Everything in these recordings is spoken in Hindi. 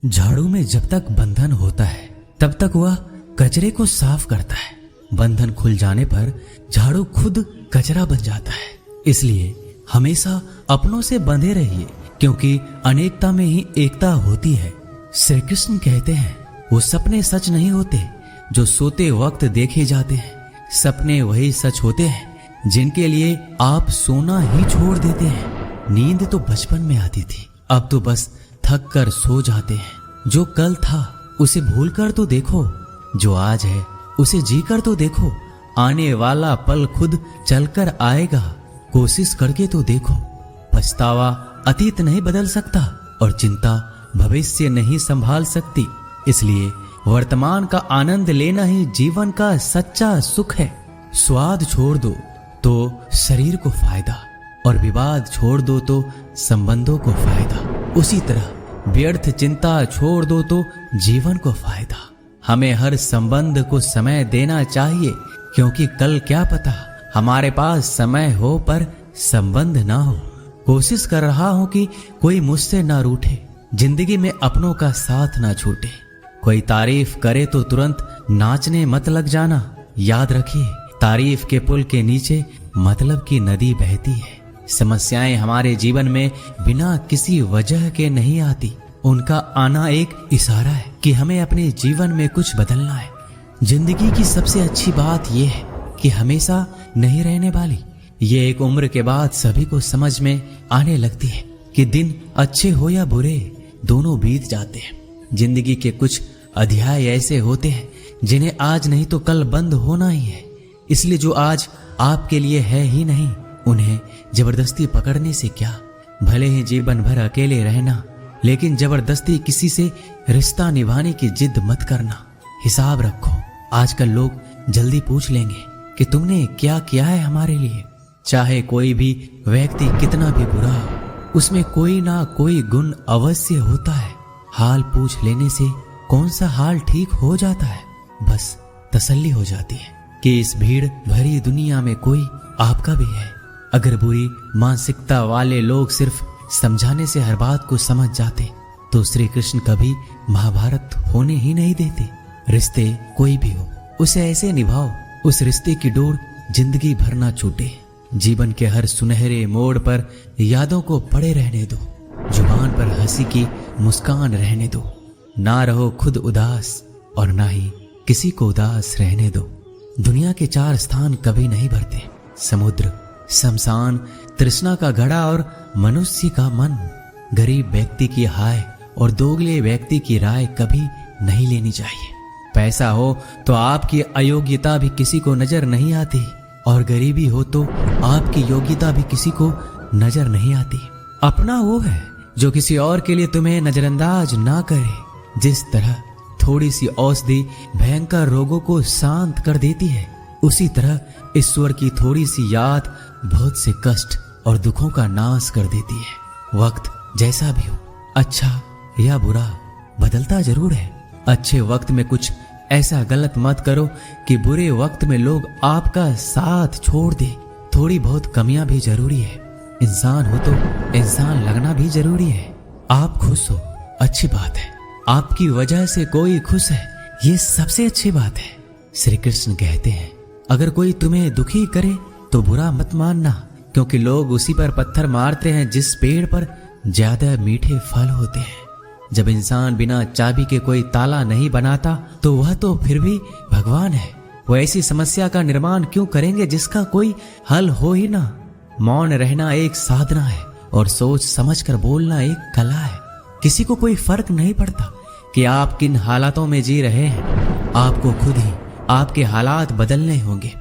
झाड़ू में जब तक बंधन होता है तब तक वह कचरे को साफ करता है। बंधन खुल जाने पर झाड़ू खुद कचरा बन जाता है। इसलिए हमेशा अपनों से बंधे रहिए, क्योंकि अनेकता में ही एकता होती है। श्री कृष्ण कहते हैं, वो सपने सच नहीं होते जो सोते वक्त देखे जाते हैं। सपने वही सच होते हैं जिनके लिए आप सोना ही छोड़ देते हैं। नींद तो बचपन में आती थी, अब तो बस थक कर सो जाते हैं। जो कल था उसे भूल कर तो देखो, जो आज है उसे जी कर तो देखो। आने वाला पल खुद चलकर आएगा, कोशिश करके तो देखो। पछतावा अतीत नहीं बदल सकता और चिंता भविष्य नहीं संभाल सकती। इसलिए वर्तमान का आनंद लेना ही जीवन का सच्चा सुख है। स्वाद छोड़ दो तो शरीर को फायदा, और विवाद छोड़ दो तो संबंधों को फायदा। उसी तरह व्यर्थ चिंता छोड़ दो तो जीवन को फायदा। हमें हर संबंध को समय देना चाहिए, क्योंकि कल क्या पता हमारे पास समय हो पर संबंध ना हो। कोशिश कर रहा हूं कि कोई मुझसे ना रूठे, जिंदगी में अपनों का साथ ना छूटे। कोई तारीफ करे तो तुरंत नाचने मत लग जाना। याद रखिए, तारीफ के पुल के नीचे मतलब की नदी बहती है। समस्याएं हमारे जीवन में बिना किसी वजह के नहीं आती। उनका आना एक इशारा है कि हमें अपने जीवन में कुछ बदलना है। जिंदगी की सबसे अच्छी बात यह है कि हमेशा नहीं रहने वाली। ये एक उम्र के बाद सभी को समझ में आने लगती है कि दिन अच्छे हो या बुरे, दोनों बीत जाते हैं। जिंदगी के कुछ अध्याय ऐसे होते हैं जिन्हें आज नहीं तो कल बंद होना ही है। इसलिए जो आज आपके लिए है ही नहीं, उन्हें जबरदस्ती पकड़ने से क्या। भले ही जीवन भर अकेले रहना, लेकिन जबरदस्ती किसी से रिश्ता निभाने की जिद मत करना। हिसाब रखो, आजकल लोग जल्दी पूछ लेंगे कि तुमने क्या किया है हमारे लिए। चाहे कोई भी व्यक्ति कितना भी बुरा हो, उसमें कोई ना कोई गुण अवश्य होता है। हाल पूछ लेने से कौन सा हाल ठीक हो जाता है। बस तसल्ली हो जाती है कि इस भीड़ भरी दुनिया में कोई आपका भी है। अगर बुरी मानसिकता वाले लोग सिर्फ समझाने से हर बात को समझ जाते तो श्री कृष्ण कभी महाभारत होने ही नहीं देते। रिश्ते कोई भी हो, उसे ऐसे निभाओ उस रिश्ते की डोर जिंदगी भर ना छूटे। जीवन के हर सुनहरे मोड़ पर यादों को पड़े रहने दो। जुबान पर हंसी की मुस्कान रहने दो। ना रहो खुद उदास और ना ही किसी को उदास रहने दो। दुनिया के 4 स्थान कभी नहीं भरते, समुद्र, शमशान, तृष्णा का घड़ा और मनुष्य का मन। गरीब व्यक्ति की हाय और दोगले व्यक्ति की राय कभी नहीं लेनी चाहिए। पैसा हो तो आपकी अयोग्यता भी किसी को नजर नहीं आती, और गरीबी हो तो आपकी योग्यता भी किसी को नजर नहीं आती। अपना वो है जो किसी और के लिए तुम्हें नजरअंदाज ना करे। जिस तरह थोड़ी सी औषधि भयंकर रोगों को शांत कर देती है, उसी तरह ईश्वर की थोड़ी सी याद बहुत से कष्ट और दुखों का नाश कर देती है। वक्त जैसा भी हो, अच्छा या बुरा, बदलता जरूर है। अच्छे वक्त में कुछ ऐसा गलत मत करो कि बुरे वक्त में लोग आपका साथ छोड़ दे। थोड़ी बहुत कमियां भी जरूरी है। इंसान हो तो इंसान लगना भी जरूरी है। आप खुश हो, अच्छी बात है। आपकी वजह से कोई खुश है, ये सबसे अच्छी बात है। श्री कृष्ण कहते हैं, अगर कोई तुम्हें दुखी करे तो बुरा मत मानना, क्योंकि लोग उसी पर पत्थर मारते हैं जिस पेड़ पर ज्यादा मीठे फल होते हैं। जब इंसान बिना चाबी के कोई ताला नहीं बनाता तो वह तो फिर भी भगवान है। वो ऐसी समस्या का निर्माण क्यों करेंगे जिसका कोई हल हो ही ना। मौन रहना एक साधना है और सोच समझकर बोलना एक कला है। किसी को कोई फर्क नहीं पड़ता कि आप किन हालातों में जी रहे हैं। आपको खुद ही आपके हालात बदलने होंगे।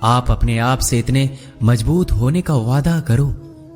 आप अपने आप से इतने मजबूत होने का वादा करो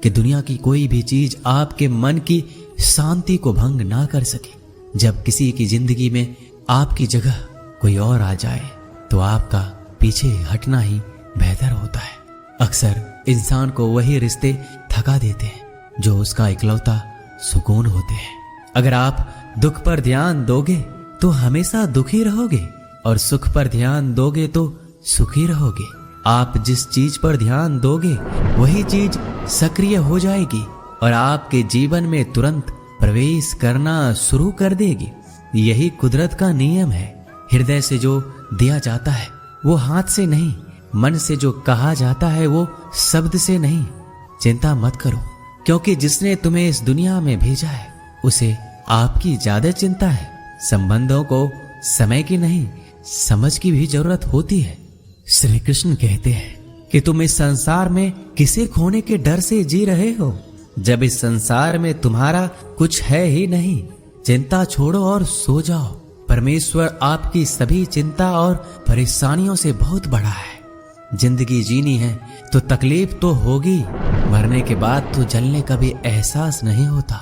कि दुनिया की कोई भी चीज आपके मन की शांति को भंग ना कर सके। जब किसी की जिंदगी में आपकी जगह कोई और आ जाए तो आपका पीछे हटना ही बेहतर होता है। अक्सर इंसान को वही रिश्ते थका देते हैं जो उसका इकलौता सुकून होते हैं। अगर आप दुख पर ध्यान दोगे तो हमेशा दुखी रहोगे, और सुख पर ध्यान दोगे तो सुखी रहोगे। आप जिस चीज पर ध्यान दोगे वही चीज सक्रिय हो जाएगी और आपके जीवन में तुरंत प्रवेश करना शुरू कर देगी। यही कुदरत का नियम है। हृदय से जो दिया जाता है वो हाथ से नहीं, मन से जो कहा जाता है वो शब्द से नहीं। चिंता मत करो, क्योंकि जिसने तुम्हें इस दुनिया में भेजा है उसे आपकी ज्यादा चिंता है। संबंधों को समय की नहीं, समझ की भी जरूरत होती है। श्री कृष्ण कहते हैं कि तुम इस संसार में किसे खोने के डर से जी रहे हो, जब इस संसार में तुम्हारा कुछ है ही नहीं। चिंता छोड़ो और सो जाओ। परमेश्वर आपकी सभी चिंता और परेशानियों से बहुत बड़ा है। जिंदगी जीनी है तो तकलीफ तो होगी। मरने के बाद तो जलने का भी एहसास नहीं होता।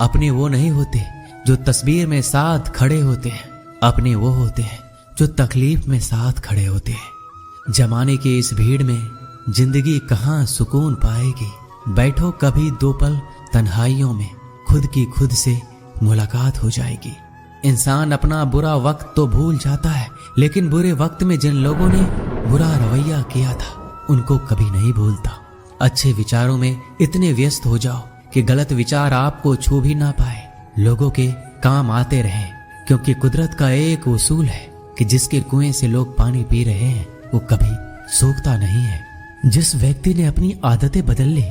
अपने वो नहीं होते जो तस्वीर में साथ खड़े होते हैं, अपने वो होते हैं जो तकलीफ में साथ खड़े होते हैं। जमाने की इस भीड़ में जिंदगी कहाँ सुकून पाएगी। बैठो कभी 2 पल तन्हाइयों में, खुद की खुद से मुलाकात हो जाएगी। इंसान अपना बुरा वक्त तो भूल जाता है, लेकिन बुरे वक्त में जिन लोगों ने बुरा रवैया किया था उनको कभी नहीं भूलता। अच्छे विचारों में इतने व्यस्त हो जाओ कि गलत विचार आपको छू भी ना पाए। लोगों के काम आते रहें, क्योंकि कुदरत का एक उसूल है कि जिसके कुएं से लोग पानी पी रहे हैं वो कभी सूखता नहीं है। जिस व्यक्ति ने अपनी आदतें बदल ली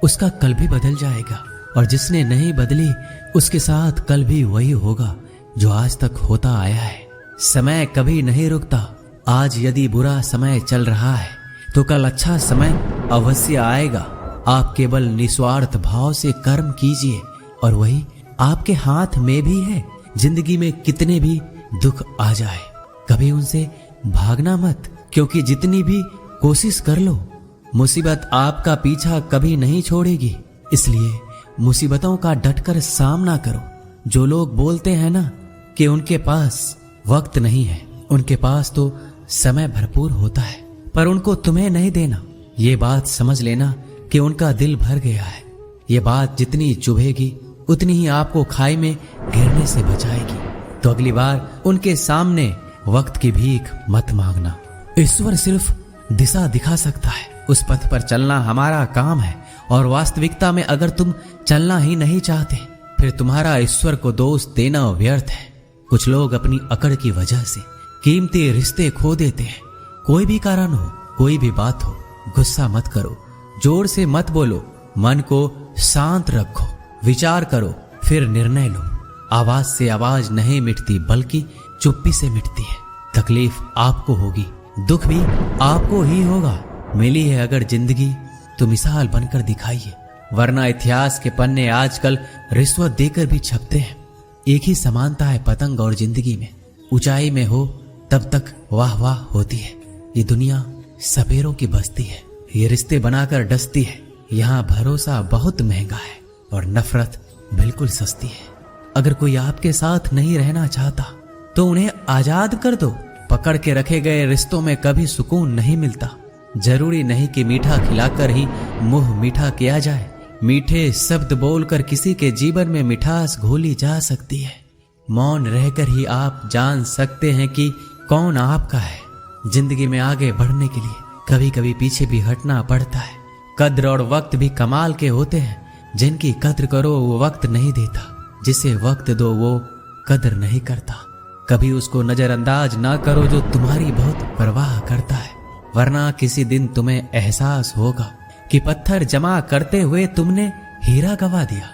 उसका कल भी बदल जाएगा, और जिसने नहीं बदली उसके साथ कल भी वही होगा जो आज तक होता आया है। समय कभी नहीं रुकता। आज यदि बुरा समय चल रहा है तो कल अच्छा समय अवश्य आएगा। आप केवल निस्वार्थ भाव से कर्म कीजिए और वही आपके हाथ में भी है। जिंदगी में कितने भी दुख आ जाए कभी उनसे भागना मत, क्योंकि जितनी भी कोशिश कर लो मुसीबत आपका पीछा कभी नहीं छोड़ेगी। इसलिए मुसीबतों का डटकर सामना करो। जो लोग बोलते हैं ना कि उनके पास वक्त नहीं है, उनके पास तो समय भरपूर होता है, पर उनको तुम्हें नहीं देना। ये बात समझ लेना कि उनका दिल भर गया है। ये बात जितनी चुभेगी उतनी ही आपको खाई में गिरने से बचाएगी। तो अगली बार उनके सामने वक्त की भीख मत मांगना। ईश्वर सिर्फ दिशा दिखा सकता है, उस पथ पर चलना हमारा काम है। और वास्तविकता में अगर तुम चलना ही नहीं चाहते फिर तुम्हारा ईश्वर को दोष देना व्यर्थ है। कुछ लोग अपनी अकड़ की वजह से कीमती रिश्ते खो देते हैं। कोई भी कारण हो, कोई भी बात हो, गुस्सा मत करो, जोर से मत बोलो, मन को शांत रखो, विचार करो, फिर निर्णय लो। आवाज से आवाज नहीं मिटती बल्कि चुप्पी से मिटती है। तकलीफ आपको होगी, दुख भी आपको ही होगा। मिली है अगर जिंदगी तो मिसाल बनकर दिखाइए, वरना इतिहास के पन्ने आजकल रिश्वत देकर भी छपते हैं। एक ही समानता है पतंग और जिंदगी में। ऊंचाई में हो तब तक वाह वाह होती है। ये दुनिया सपेरों की बस्ती है, ये रिश्ते बनाकर डसती है। यहाँ भरोसा बहुत महंगा है और नफरत बिल्कुल सस्ती है। अगर कोई आपके साथ नहीं रहना चाहता तो उन्हें आजाद कर दो। पकड़ के रखे गए रिश्तों में कभी सुकून नहीं मिलता। जरूरी नहीं कि मीठा खिलाकर ही मुंह मीठा किया जाए। मीठे शब्द बोलकर किसी के जीवन में मिठास घोली जा सकती है। मौन रहकर ही आप जान सकते हैं कि कौन आपका है। जिंदगी में आगे बढ़ने के लिए कभी कभी पीछे भी हटना पड़ता है। कद्र और वक्त भी कमाल के होते हैं। जिनकी कद्र करो वो वक्त नहीं देता, जिसे वक्त दो वो कद्र नहीं करता। कभी उसको नजरअंदाज ना करो जो तुम्हारी बहुत परवाह करता है, वरना किसी दिन तुम्हें एहसास होगा कि पत्थर जमा करते हुए तुमने हीरा गवा दिया।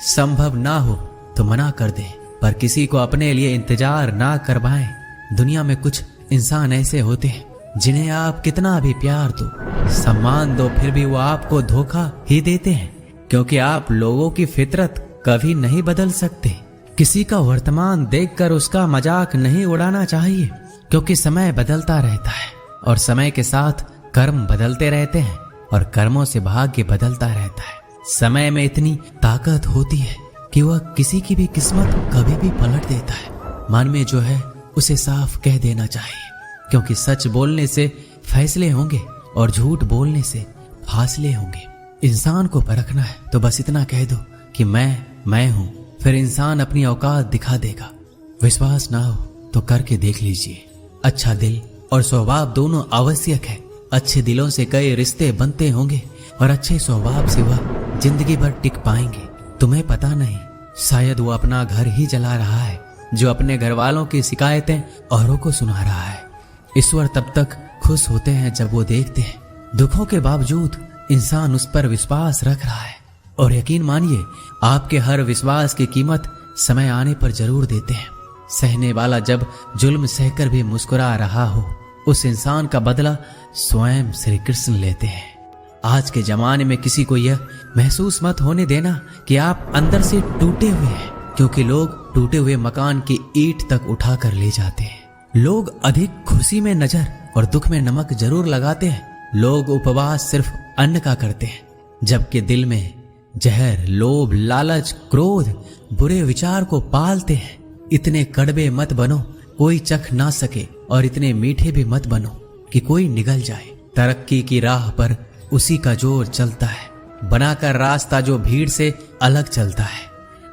संभव ना हो तो मना कर दे, पर किसी को अपने लिए इंतजार ना करवाएं। दुनिया में कुछ इंसान ऐसे होते हैं जिन्हें आप कितना भी प्यार दो, सम्मान दो, फिर भी वो आपको धोखा ही देते हैं, क्योंकि आप लोगों की फितरत कभी नहीं बदल सकते। किसी का वर्तमान देखकर उसका मजाक नहीं उड़ाना चाहिए, क्योंकि समय बदलता रहता है और समय के साथ कर्म बदलते रहते हैं और कर्मों से भाग्य बदलता रहता है। समय में इतनी ताकत होती है कि वह किसी की भी किस्मत कभी भी पलट देता है। मन में जो है उसे साफ कह देना चाहिए, क्योंकि सच बोलने से फैसले होंगे और झूठ बोलने से फासले होंगे। इंसान को परखना है तो बस इतना कह दो कि मैं हूं, फिर इंसान अपनी औकात दिखा देगा। विश्वास ना हो तो करके देख लीजिए। अच्छा दिल और स्वभाव दोनों आवश्यक है। अच्छे दिलों से कई रिश्ते बनते होंगे और अच्छे स्वभाव से वह जिंदगी भर टिक पाएंगे। तुम्हें पता नहीं शायद वो अपना घर ही जला रहा है, जो अपने घर वालों की शिकायतें औरों को सुना रहा है। ईश्वर तब तक खुश होते हैं जब वो देखते हैं दुखों के बावजूद इंसान उस पर विश्वास रख रहा है। और यकीन मानिए, आपके हर विश्वास की कीमत समय आने पर जरूर देते हैं। सहने वाला जब जुल्म सहकर भी मुस्कुरा रहा हो, उस इंसान का बदला स्वयं श्री कृष्ण लेते हैं। आज के जमाने में किसी को यह महसूस मत होने देना कि आप अंदर से टूटे हुए हैं, क्योंकि लोग टूटे हुए मकान की ईंट तक उठा कर ले जाते हैं। लोग अधिक खुशी में नजर और दुख में नमक जरूर लगाते हैं। लोग उपवास सिर्फ अन्न का करते हैं, जबकि दिल में जहर, लोभ, लालच, क्रोध, बुरे विचार को पालते हैं। इतने कड़वे मत बनो कोई चख ना सके, और इतने मीठे भी मत बनो कि कोई निगल जाए। तरक्की की राह पर उसी का जोर चलता है, बनाकर रास्ता जो भीड़ से अलग चलता है।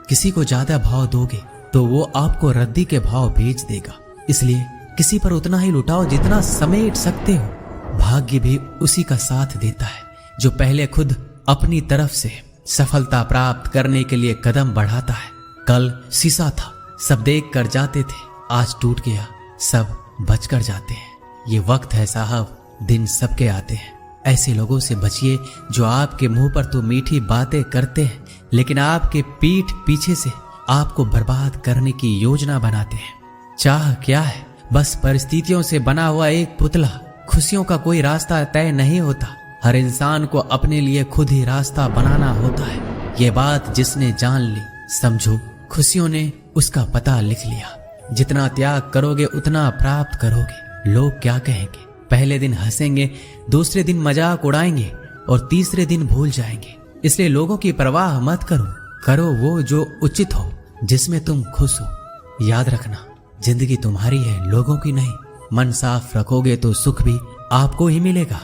किसी को ज्यादा भाव दोगे तो वो आपको रद्दी के भाव भेज देगा। इसलिए किसी पर उतना ही लुटाओ जितना समेट सकते हो। भाग्य भी उसी का साथ देता है जो पहले खुद अपनी तरफ से सफलता प्राप्त करने के लिए कदम बढ़ाता है। कल शीशा था, सब देख कर जाते थे, आज टूट गया, सब बचकर जाते हैं। ये वक्त है साहब, दिन सबके आते हैं। ऐसे लोगों से बचिए जो आपके मुंह पर तो मीठी बातें करते हैं, लेकिन आपके पीठ पीछे से आपको बर्बाद करने की योजना बनाते हैं। चाह क्या है? बस परिस्थितियों से बना हुआ एक पुतला। खुशियों का कोई रास्ता तय नहीं होता, हर इंसान को अपने लिए खुद ही रास्ता बनाना होता है। ये बात जिसने जान ली, समझो खुशियों ने उसका पता लिख लिया। जितना त्याग करोगे उतना प्राप्त करोगे। लोग क्या कहेंगे? पहले दिन हंसेंगे, दूसरे दिन मजाक उड़ाएंगे और तीसरे दिन भूल जाएंगे। इसलिए लोगों की परवाह मत करो, करो वो जो उचित हो, जिसमें तुम खुश हो। याद रखना, जिंदगी तुम्हारी है, लोगों की नहीं। मन साफ रखोगे तो सुख भी आपको ही मिलेगा।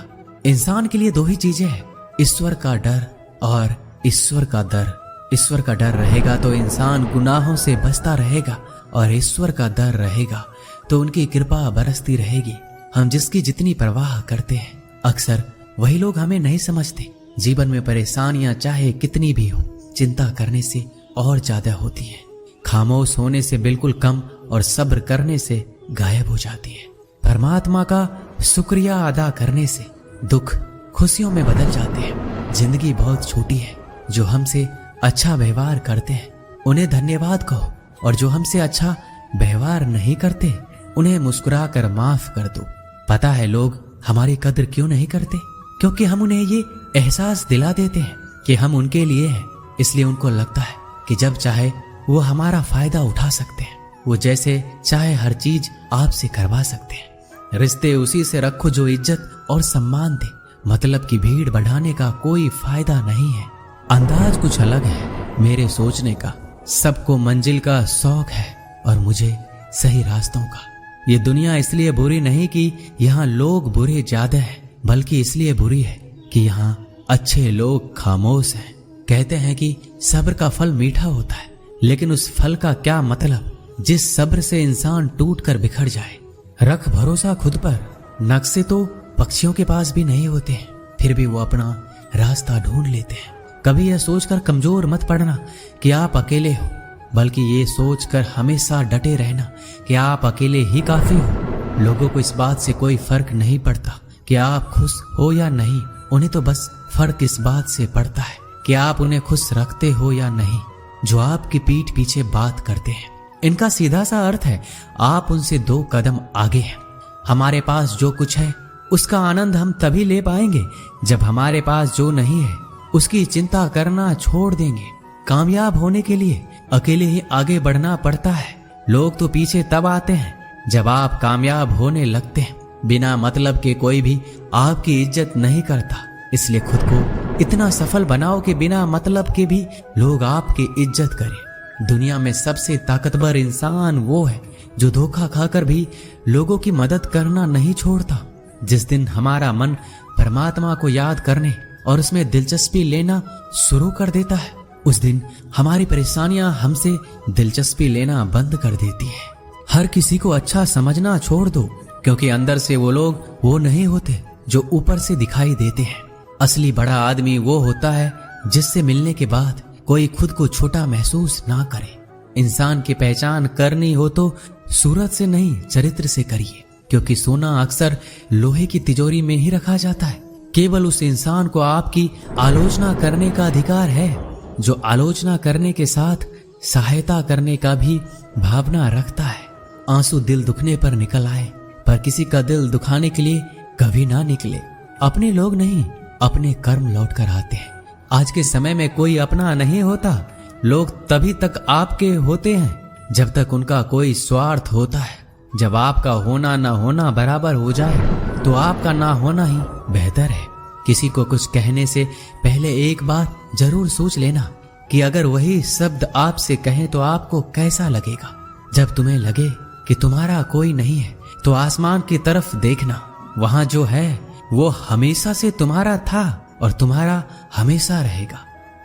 इंसान के लिए दो ही चीजें हैं, ईश्वर का डर और ईश्वर का दर। ईश्वर का डर रहेगा तो इंसान गुनाहों से बचता रहेगा, और ईश्वर का डर रहेगा तो उनकी कृपा बरसती रहेगी। हम जिसकी जितनी परवाह करते हैं, अक्सर वही लोग हमें नहीं समझते। जीवन में परेशानियां चाहे कितनी भी हो, चिंता करने से और ज्यादा होती है। खामोश होने से बिल्कुल कम और सब्र करने से गायब हो जाती है। परमात्मा का शुक्रिया अदा करने से दुख खुशियों में बदल जाते हैं। जिंदगी बहुत छोटी है, जो हमसे अच्छा व्यवहार करते हैं उन्हें धन्यवाद कहो, और जो हमसे अच्छा व्यवहार नहीं करते उन्हें मुस्कुरा कर माफ कर दो। पता है लोग हमारी कदर क्यों नहीं करते? क्योंकि हम उन्हें ये एहसास दिला देते हैं कि हम उनके लिए हैं। इसलिए उनको लगता है कि जब चाहे वो हमारा फायदा उठा सकते हैं। वो जैसे चाहे हर चीज आपसे करवा सकते हैं। रिश्ते उसी से रखो जो इज्जत और सम्मान दे। मतलब की भीड़ बढ़ाने का कोई फायदा नहीं है। अंदाज कुछ अलग है मेरे सोचने का। सबको मंजिल का शौक है और मुझे सही रास्तों का। ये दुनिया इसलिए बुरी नहीं कि यहाँ लोग बुरे ज्यादा हैं, बल्कि इसलिए बुरी है कि यहाँ अच्छे लोग खामोश हैं। कहते हैं कि सब्र का फल मीठा होता है, लेकिन उस फल का क्या मतलब जिस सब्र से इंसान टूट कर बिखर जाए। रख भरोसा खुद पर। नक्शे तो पक्षियों के पास भी नहीं होते हैं, फिर भी वो अपना रास्ता ढूंढ लेते हैं। कभी यह सोचकर कमजोर मत पड़ना कि आप अकेले हो, बल्कि ये सोचकर हमेशा डटे रहना कि आप अकेले ही काफी हो। लोगों को इस बात से कोई फर्क नहीं पड़ता कि आप खुश हो या नहीं। उन्हें तो बस फर्क इस बात से पड़ता है कि आप उन्हें खुश रखते हो या नहीं, जो आपकी पीठ पीछे बात करते हैं। इनका सीधा सा अर्थ है, आप उनसे 2 कदम आगे हैं। हमारे पास जो कुछ है उसका आनंद हम तभी ले पाएंगे जब हमारे पास जो नहीं है उसकी चिंता करना छोड़ देंगे। कामयाब होने के लिए अकेले ही आगे बढ़ना पड़ता है। लोग तो पीछे तब आते हैं जब आप कामयाब होने लगते हैं। बिना मतलब के कोई भी आपकी इज्जत नहीं करता। इसलिए खुद को इतना सफल बनाओ कि बिना मतलब के भी लोग आपकी इज्जत करें। दुनिया में सबसे ताकतवर इंसान वो है जो धोखा खाकर भी लोगों की मदद करना नहीं छोड़ता। जिस दिन हमारा मन परमात्मा को याद करने और उसमें दिलचस्पी लेना शुरू कर देता है, उस दिन हमारी परेशानियां हमसे दिलचस्पी लेना बंद कर देती है। हर किसी को अच्छा समझना छोड़ दो, क्योंकि अंदर से वो लोग वो नहीं होते जो ऊपर से दिखाई देते हैं। असली बड़ा आदमी वो होता है जिससे मिलने के बाद कोई खुद को छोटा महसूस ना करे। इंसान की पहचान करनी हो तो सूरत से नहीं, चरित्र से करिए, क्योंकि सोना अक्सर लोहे की तिजोरी में ही रखा जाता है। केवल उस इंसान को आपकी आलोचना करने का अधिकार है जो आलोचना करने के साथ सहायता करने का भी भावना रखता है। आंसू दिल दुखने पर निकल आए, पर किसी का दिल दुखाने के लिए कभी ना निकले। अपने लोग नहीं, अपने कर्म लौट कर आते हैं। आज के समय में कोई अपना नहीं होता। लोग तभी तक आपके होते हैं जब तक उनका कोई स्वार्थ होता है। जब आपका होना ना होना बराबर हो जाए तो आपका ना होना ही बेहतर है। किसी को कुछ कहने से पहले एक बार जरूर सोच लेना कि अगर वही शब्द आपसे कहें तो आपको कैसा लगेगा। जब तुम्हें लगे कि तुम्हारा कोई नहीं है तो आसमान की तरफ देखना, वहां जो है वो हमेशा से तुम्हारा था और तुम्हारा हमेशा रहेगा।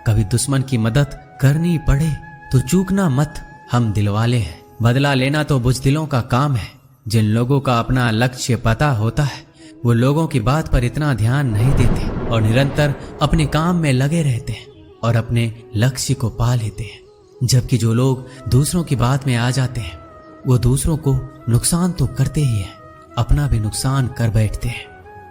कभी दुश्मन की मदद करनी पड़े तो चूकना मत। हम दिलवाले हैं, बदला लेना तो बुज़दिलों का काम है। जिन लोगों का अपना लक्ष्य पता होता है वो लोगों की बात पर इतना ध्यान नहीं देते और निरंतर अपने काम में लगे रहते हैं और अपने लक्ष्य को पा लेते हैं। जबकि जो लोग दूसरों की बात में आ जाते हैं वो दूसरों को नुकसान तो करते ही हैं, अपना भी नुकसान कर बैठते हैं।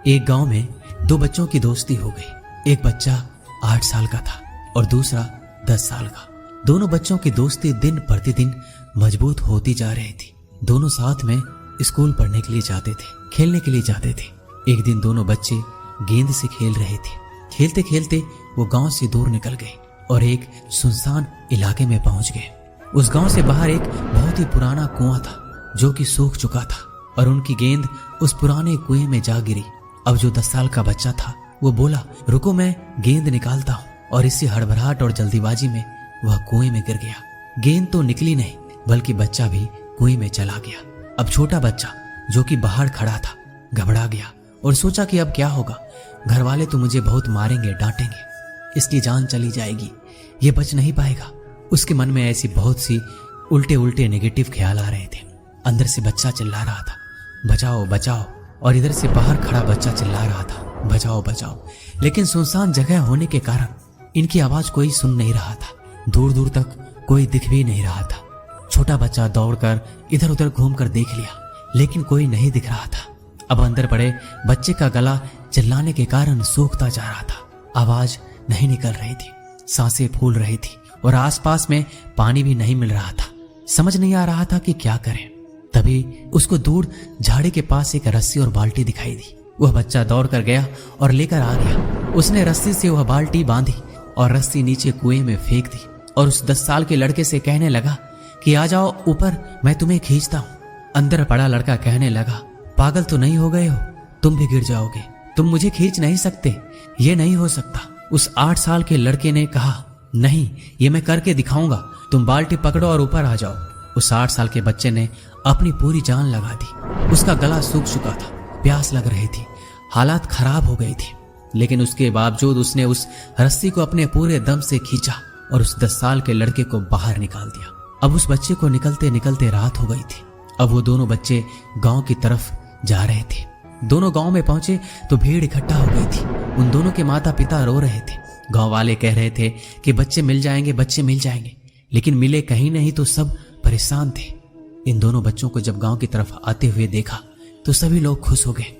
एक गांव में दो बच्चों की दोस्ती हो गई। एक बच्चा 8 साल का था और दूसरा 10 साल का। दोनों बच्चों की दोस्ती दिन प्रतिदिन मजबूत होती जा रही थी। दोनों साथ में स्कूल पढ़ने के लिए जाते थे, खेलने के लिए जाते थे। एक दिन दोनों बच्चे गेंद से खेल रहे थे। खेलते खेलते वो गांव से दूर निकल गए और एक सुनसान इलाके में पहुंच गए। उस गांव से बाहर एक बहुत ही पुराना कुआं था जो कि सूख चुका था और उनकी गेंद उस पुराने कुएं में जा गिरी। अब जो 10 साल का बच्चा था वो बोला, रुको मैं गेंद निकालता हूँ, और इसी हड़बड़ाहट और जल्दीबाजी में वह कुएं में गिर गया। गेंद तो निकली नहीं बल्कि बच्चा भी कुएं में चला गया। अब छोटा बच्चा जो कि बाहर खड़ा था घबरा गया और सोचा कि अब क्या होगा। घर वाले तो मुझे बहुत मारेंगे, डांटेंगे, इसकी जान चली जाएगी, ये बच नहीं पाएगा। उसके मन में ऐसी बहुत सी उल्टे उल्टे नेगेटिव ख्याल आ रहे थे। अंदर से बच्चा चिल्ला रहा था, बचाओ बचाओ, और इधर से बाहर खड़ा बच्चा चिल्ला रहा था, बचाओ बचाओ। लेकिन सुनसान जगह होने के कारण इनकी आवाज कोई सुन नहीं रहा था। दूर दूर तक कोई दिख भी नहीं रहा था। छोटा बच्चा दौड़कर इधर उधर घूमकर देख लिया लेकिन कोई नहीं दिख रहा था। अब अंदर पड़े बच्चे का गला चिल्लाने के कारण सूखता जा रहा था। आवाज नहीं निकल रही थी, सांसें फूल रही थी और आसपास में पानी भी नहीं मिल रहा था। समझ नहीं आ रहा था कि क्या करें। तभी उसको दूर झाड़ी के पास एक रस्सी और बाल्टी दिखाई दी। वह बच्चा दौड़ कर गया और लेकर आ गया। उसने रस्सी से वह बाल्टी बांधी और रस्सी नीचे कुएं में फेंक दी और उस 10 साल के लड़के से कहने लगा कि आ जाओ ऊपर, मैं तुम्हें खींचता हूँ। अंदर पड़ा लड़का कहने लगा, पागल तो नहीं हो गए हो, तुम भी गिर जाओगे, तुम मुझे खींच नहीं सकते, ये नहीं हो सकता। उस 8 साल के लड़के ने कहा, नहीं, ये मैं करके दिखाऊंगा, तुम बाल्टी पकड़ो और ऊपर आ जाओ। उस 8 साल के बच्चे ने अपनी पूरी जान लगा दी। उसका गला सूख चुका था, प्यास लग रही थी, हालात खराब हो गई थी, लेकिन उसके बावजूद उसने उस रस्सी को अपने पूरे दम से खींचा और उस 10 साल के लड़के को बाहर निकाल दिया। अब उस बच्चे को निकलते निकलते रात हो गई थी। अब वो दोनों बच्चे गांव की तरफ जा रहे थे। दोनों गांव में पहुंचे तो भीड़ इकट्ठा हो गई थी। उन दोनों के माता पिता रो रहे थे। गांव वाले कह रहे थे कि बच्चे मिल जाएंगे, बच्चे मिल जाएंगे, लेकिन मिले कहीं नहीं तो सब परेशान थे। इन दोनों बच्चों को जब गांव की तरफ आते हुए देखा तो सभी लोग खुश हो गए।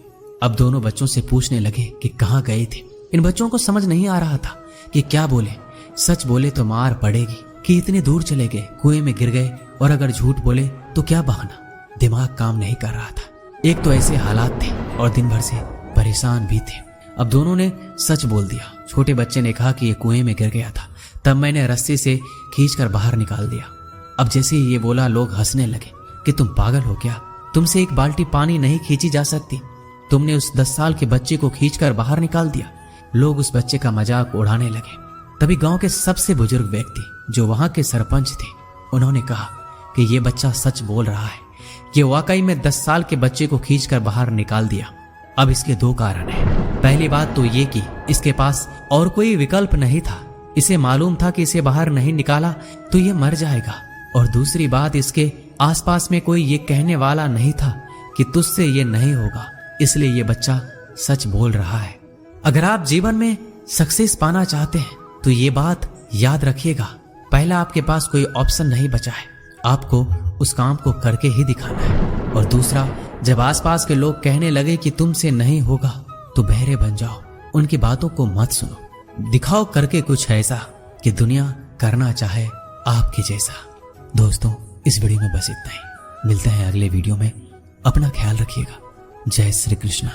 अब दोनों बच्चों से पूछने लगे कि कहाँ गए थे। इन बच्चों को समझ नहीं आ रहा था कि क्या बोले। सच बोले तो मार पड़ेगी कि इतने दूर चले गए, कुएं में गिर गए, और अगर झूठ बोले तो क्या बहाना। दिमाग काम नहीं कर रहा था। एक तो ऐसे हालात थे और दिन भर से परेशान भी थे। अब दोनों ने सच बोल दिया। छोटे बच्चे ने कहा कि ये कुएं में गिर गया था, तब मैंने रस्सी से खींचकर बाहर निकाल दिया। अब जैसे ही ये बोला लोग हंसने लगे कि तुम पागल हो क्या, तुमसे एक बाल्टी पानी नहीं खींची जा सकती, तुमने उस 10 साल के बच्चे को खींचकर बाहर निकाल दिया। लोग उस बच्चे का मजाक उड़ाने लगे। तभी गांव के सबसे बुजुर्ग व्यक्ति जो वहां के सरपंच थे, उन्होंने कहा कि ये बच्चा सच बोल रहा है, ये वाकई में 10 साल के बच्चे को खींचकर बाहर निकाल दिया। अब इसके 2 कारण हैं। पहली बात तो ये कि इसके पास और कोई विकल्प नहीं था। इसे मालूम था कि इसे बाहर नहीं निकाला तो ये मर जाएगा। और दूसरी बात, इसके आसपास में कोई ये कहने वाला नहीं था कि तुझसे ये नहीं होगा, इसलिए ये बच्चा सच बोल रहा है। अगर आप जीवन में सक्सेस पाना चाहते हैं तो ये बात याद रखिएगा, पहला आपके पास कोई ऑप्शन नहीं बचा है, आपको उस काम को करके ही दिखाना है। और दूसरा, जब आसपास के लोग कहने लगे कि तुमसे नहीं होगा तो बहरे बन जाओ, उनकी बातों को मत सुनो, दिखाओ करके कुछ ऐसा कि दुनिया करना चाहे आपके जैसा। दोस्तों, इस वीडियो में बस इतना ही। मिलते हैं अगले वीडियो में। अपना ख्याल रखिएगा। जय श्री कृष्णा।